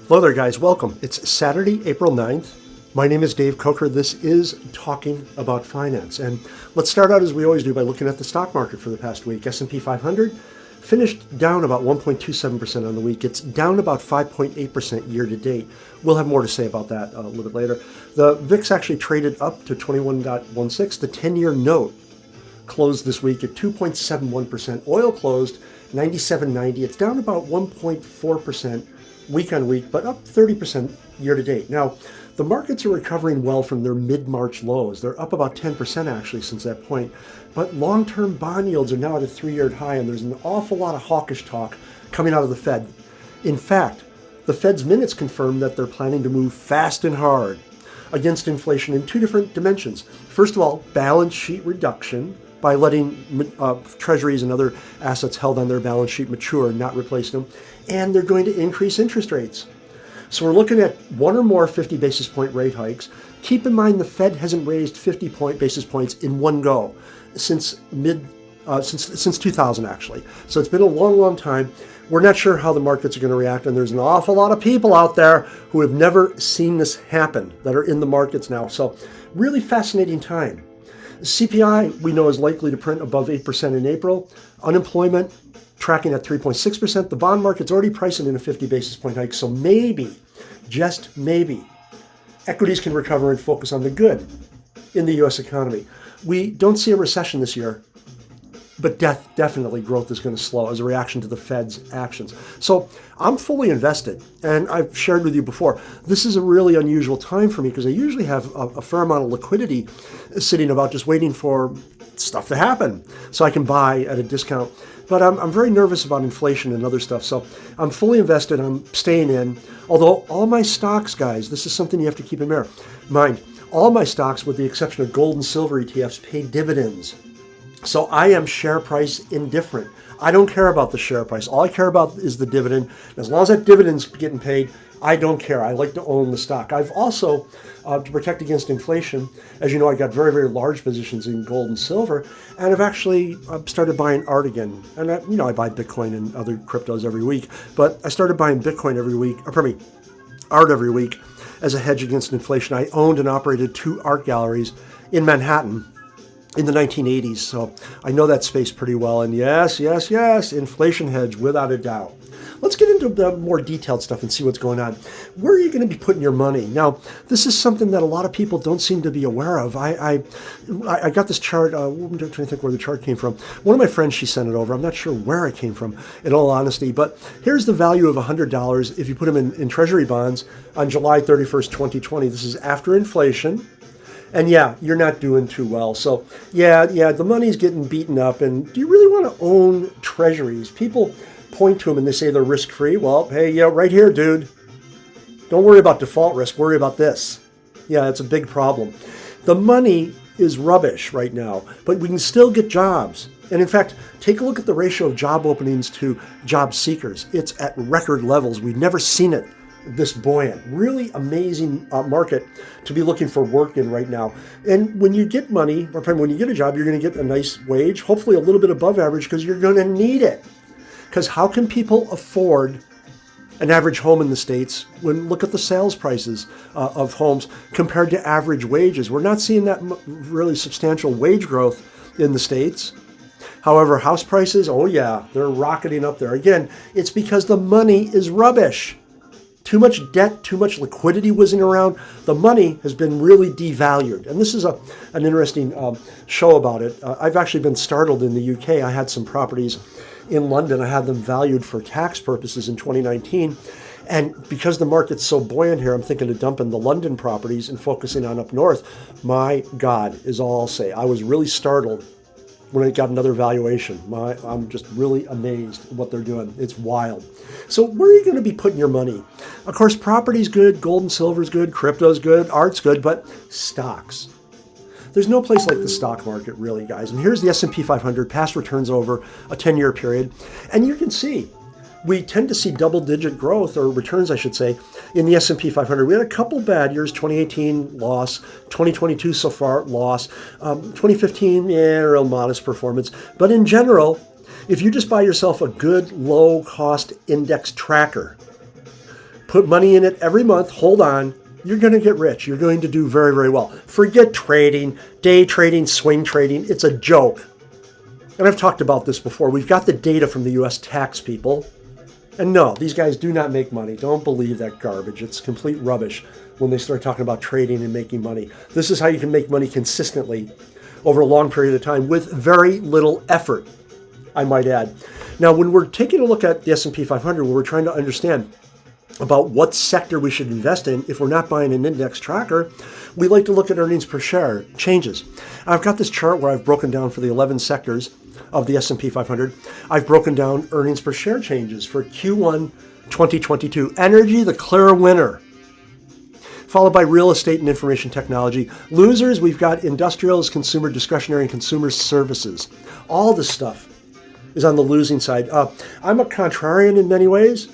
Hello there, guys. Welcome. It's Saturday, April 9th. My name is Dave Coker. This is Talking About Finance. And let's start out as we always do by looking at the stock market for the past week. S&P 500 finished down about 1.27% on the week. It's down about 5.8% year to date. We'll have more to say about that a little bit later. The VIX actually traded up to 21.16. The 10-year note closed this week at 2.71%. Oil closed 97.90. It's down about 1.4% week on week, but up 30% year to date. Now, the markets are recovering well from their mid-March lows. They're up about 10% actually since that point. But long-term bond yields are now at a 3-year high, and there's an awful lot of hawkish talk coming out of the Fed. In fact, the Fed's minutes confirm that they're planning to move fast and hard against inflation in two different dimensions. First of all, balance sheet reduction by letting treasuries and other assets held on their balance sheet mature, not replace them. And they're going to increase interest rates. So we're looking at one or more 50 basis point rate hikes. Keep in mind the Fed hasn't raised 50 basis points in one go since 2000 actually. So it's been a long time. We're not sure how the markets are going to react, and there's an awful lot of people out there who have never seen this happen that are in the markets now. So really fascinating time. CPI, we know, is likely to print above 8% in April. Unemployment tracking at 3.6%. The bond market's already pricing in a 50 basis point hike. So maybe, just maybe, equities can recover and focus on the good in the U.S. economy. We don't see a recession this year, but definitely growth is going to slow as a reaction to the Fed's actions. So I'm fully invested, and I've shared with you before, this is a really unusual time for me because I usually have a fair amount of liquidity sitting about just waiting for stuff to happen so I can buy at a discount. But I'm very nervous about inflation and other stuff, so I'm fully invested. I'm staying in. Although all my stocks, guys, this is something you have to keep in mind. All my stocks, with the exception of gold and silver ETFs, pay dividends. So I am share price indifferent. I don't care about the share price. All I care about is the dividend. And as long as that dividend's getting paid, I don't care. I like to own the stock. I've also, to protect against inflation, as you know, I got very, very large positions in gold and silver, and I've actually started buying art again. And I buy Bitcoin and other cryptos every week, but I started buying Bitcoin every week, art every week as a hedge against inflation. I owned and operated 2 art galleries in Manhattan in the 1980s, so I know that space pretty well. And yes, inflation hedge without a doubt. Let's get into the more detailed stuff and see what's going on. Where are you going to be putting your money? Now, this is something that a lot of people don't seem to be aware of. I got this chart. I'm trying to think where the chart came from. One of my friends, she sent it over. I'm not sure where it came from, in all honesty. But here's the value of $100 if you put them in Treasury bonds on July 31st, 2020. This is after inflation. And yeah, you're not doing too well. So yeah, the money's getting beaten up. And do you really want to own treasuries? People point to them and they say they're risk-free. Well, hey, yeah, right here, dude. Don't worry about default risk. Worry about this. Yeah, it's a big problem. The money is rubbish right now, but we can still get jobs. And in fact, take a look at the ratio of job openings to job seekers. It's at record levels. We've never seen it this buoyant. Really amazing market to be looking for work in right now. And when you get money, or when you get a job, you're going to get a nice wage, hopefully a little bit above average, because you're going to need it. Because how can people afford an average home in the States when look at the sales prices of homes compared to average wages? We're not seeing that really substantial wage growth in the States. However, house prices, oh yeah, they're rocketing up there. Again, it's because the money is rubbish. Too much debt, too much liquidity wasn't around. The money has been really devalued. And this is an interesting show about it. I've actually been startled in the UK. I had some properties in London. I had them valued for tax purposes in 2019. And because the market's so buoyant here, I'm thinking of dumping the London properties and focusing on up north. My God, is all I'll say. I was really startled when I got another valuation. I'm just really amazed at what they're doing. It's wild. So where are you going to be putting your money? Of course, property's good, gold and silver's good, crypto's good, art's good, but stocks. There's no place like the stock market, really, guys. And here's the S&P 500, past returns over a 10-year period. And you can see, we tend to see double-digit growth, or returns, I should say, in the S&P 500. We had a couple bad years, 2018 loss, 2022 so far loss, 2015, real modest performance. But in general, if you just buy yourself a good low-cost index tracker, put money in it every month, hold on, you're going to get rich. You're going to do very, very well. Forget trading, day trading, swing trading. It's a joke. And I've talked about this before. We've got the data from the US tax people. And no, these guys do not make money. Don't believe that garbage. It's complete rubbish when they start talking about trading and making money. This is how you can make money consistently over a long period of time with very little effort, I might add. Now, when we're taking a look at the S&P 500, when we're trying to understand about what sector we should invest in if we're not buying an index tracker, we like to look at earnings per share changes. I've got this chart where I've broken down for the 11 sectors of the S&P 500. I've broken down earnings per share changes for Q1 2022. Energy, the clear winner, followed by real estate and information technology. Losers, we've got industrials, consumer discretionary, and consumer services. All this stuff is on the losing side. I'm a contrarian in many ways.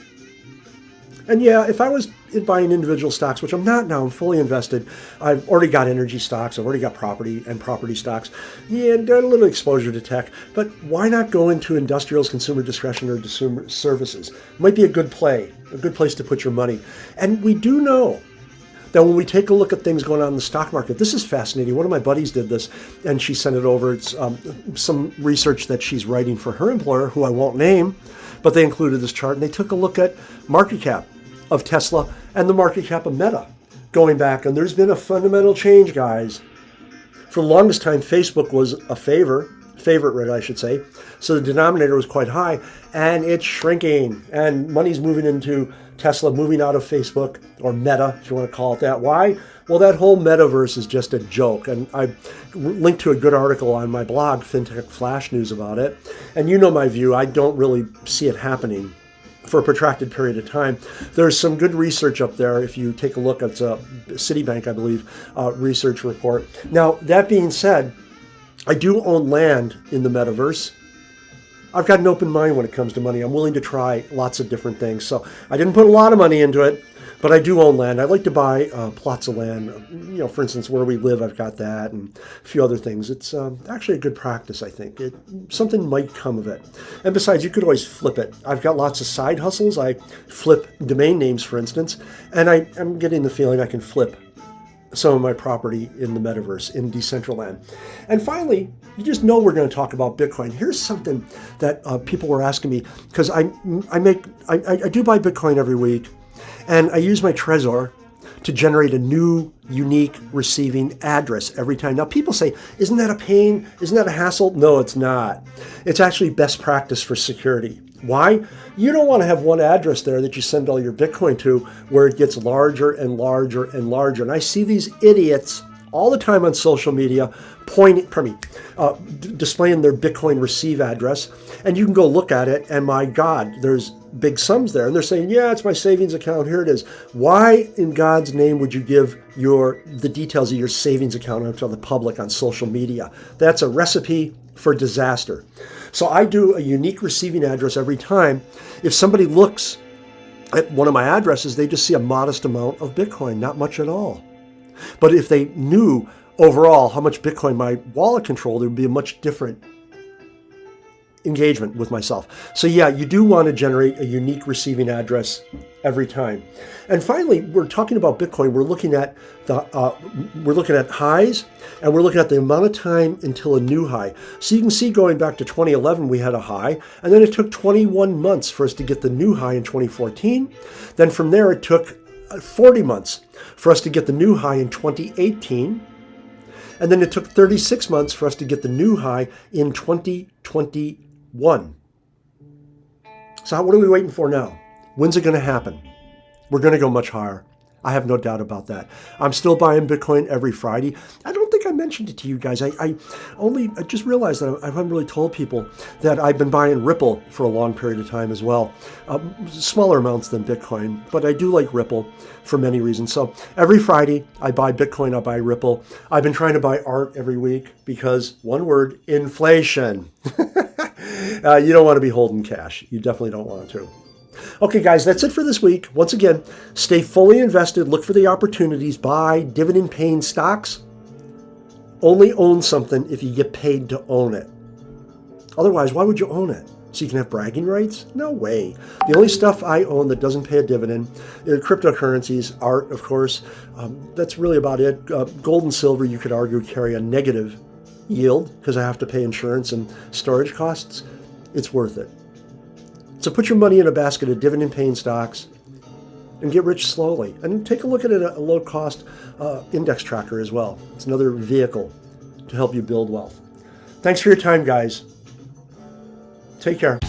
And yeah, if I was buying individual stocks, which I'm not now, I'm fully invested. I've already got energy stocks. I've already got property stocks. Yeah, and got a little exposure to tech. But why not go into industrials, consumer discretion, or consumer services? Might be a good play, a good place to put your money. And we do know that when we take a look at things going on in the stock market, this is fascinating. One of my buddies did this, and she sent it over. It's some research that she's writing for her employer, who I won't name, but they included this chart, and they took a look at market cap of Tesla and the market cap of Meta going back. And there's been a fundamental change, guys. For the longest time, Facebook was a favorite rate, I should say. So the denominator was quite high, and it's shrinking. And money's moving into Tesla, moving out of Facebook, or Meta, if you want to call it that. Why? Well, that whole Metaverse is just a joke. And I linked to a good article on my blog, FinTech Flash News, about it. And you know my view. I don't really see it happening for a protracted period of time. There's some good research up there. If you take a look at Citibank, I believe, research report. Now, that being said, I do own land in the Metaverse. I've got an open mind when it comes to money. I'm willing to try lots of different things. So I didn't put a lot of money into it, but I do own land. I like to buy plots of land. You know, for instance, where we live, I've got that, and a few other things. It's actually a good practice, I think. Something might come of it. And besides, you could always flip it. I've got lots of side hustles. I flip domain names, for instance, and I'm getting the feeling I can flip some of my property in the Metaverse, in Decentraland. And finally, you just know we're going to talk about Bitcoin. Here's something that people were asking me, because I do buy Bitcoin every week, and I use my Trezor to generate a new, unique receiving address every time. Now, people say, isn't that a pain? Isn't that a hassle? No, it's not. It's actually best practice for security. Why? You don't want to have one address there that you send all your Bitcoin to where it gets larger and larger and larger. And I see these idiots all the time on social media displaying their Bitcoin receive address. And you can go look at it, and my God, there's big sums there. And they're saying, yeah, it's my savings account. Here it is. Why in God's name would you give the details of your savings account out to the public on social media? That's a recipe for disaster. So I do a unique receiving address every time. If somebody looks at one of my addresses, they just see a modest amount of Bitcoin, not much at all. But if they knew overall how much Bitcoin my wallet controlled, it would be a much different engagement with myself. So yeah, you do want to generate a unique receiving address every time. And finally, we're talking about Bitcoin. We're looking at highs, and we're looking at the amount of time until a new high. So you can see, going back to 2011, we had a high, and then it took 21 months for us to get the new high in 2014. Then from there, it took 40 months for us to get the new high in 2018. And then it took 36 months for us to get the new high in 2021. So what are we waiting for now? When's it going to happen? We're going to go much higher. I have no doubt about that. I'm still buying Bitcoin every Friday. I don't think I mentioned it to you guys. I just realized that I haven't really told people that I've been buying Ripple for a long period of time as well. Smaller amounts than Bitcoin, but I do like Ripple for many reasons. So every Friday I buy Bitcoin, I buy Ripple. I've been trying to buy art every week because, one word, inflation. You don't want to be holding cash. You definitely don't want to. Okay, guys, that's it for this week. Once again, stay fully invested. Look for the opportunities. Buy dividend-paying stocks. Only own something if you get paid to own it. Otherwise, why would you own it? So you can have bragging rights? No way. The only stuff I own that doesn't pay a dividend is cryptocurrencies, art, of course. That's really about it. Gold and silver, you could argue, carry a negative yield because I have to pay insurance and storage costs. It's worth it. So put your money in a basket of dividend-paying stocks and get rich slowly. And take a look at a low-cost index tracker as well. It's another vehicle to help you build wealth. Thanks for your time, guys. Take care.